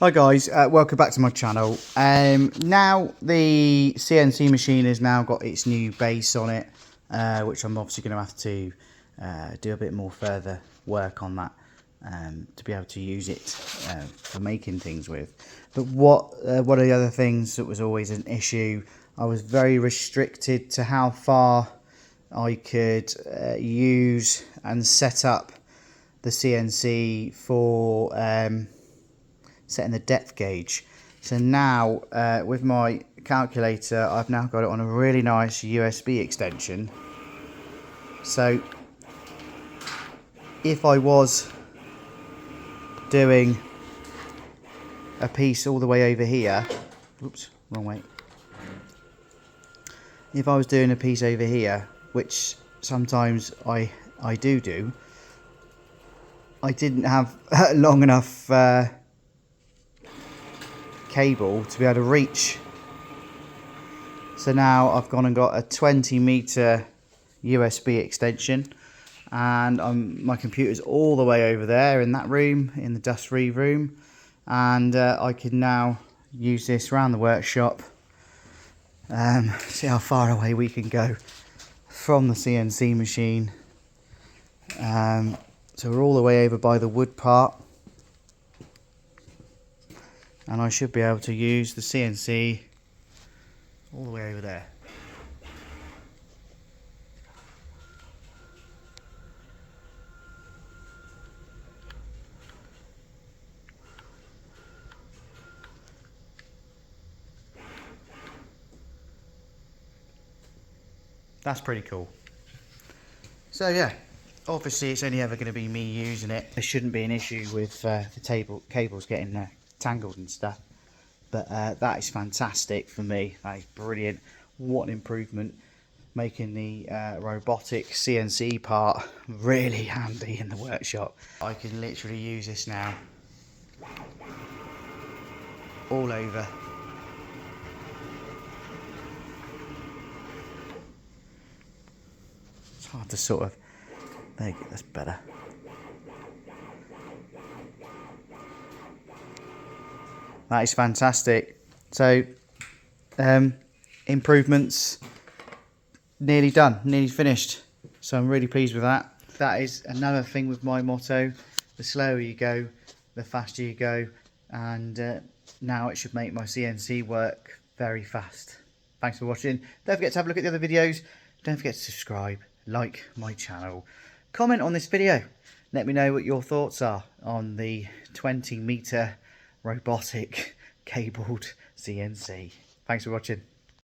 Hi guys, welcome back to my channel. Now the CNC machine has now got its new base on it, which I'm obviously going to have to do a bit more further work on that to be able to use it for making things with. But one of the other things that was always an issue, I was very restricted to how far I could use and set up the CNC for setting the depth gauge. So now with my calculator, I've now got it on a really nice USB extension. So if I was doing a piece all the way over here, oops, wrong way. If I was doing a piece over here, which sometimes I do, I didn't have long enough cable to be able to reach. So now I've gone and got a 20-meter USB extension, and my computer's all the way over there in that room, in the dust-free room, and I can now use this around the workshop. See how far away we can go from the CNC machine. So we're all the way over by the wood part, and I should be able to use the CNC all the way over there. That's pretty cool. So yeah, obviously it's only ever going to be me using it. There shouldn't be an issue with the cables getting tangled and stuff. But that is fantastic for me. That is brilliant. What an improvement. Making the robotic CNC part really handy in the workshop. I can literally use this now all over. It's hard to sort of, there you go, that's better. That is fantastic. So improvements nearly done, nearly finished. So I'm really pleased with that. That is another thing with my motto: the slower you go, the faster you go. And now it should make my CNC work very fast. Thanks for watching. Don't forget to have a look at the other videos. Don't forget to subscribe, like my channel, comment on this video. Let me know what your thoughts are on the 20-meter robotic cabled CNC. Thanks for watching.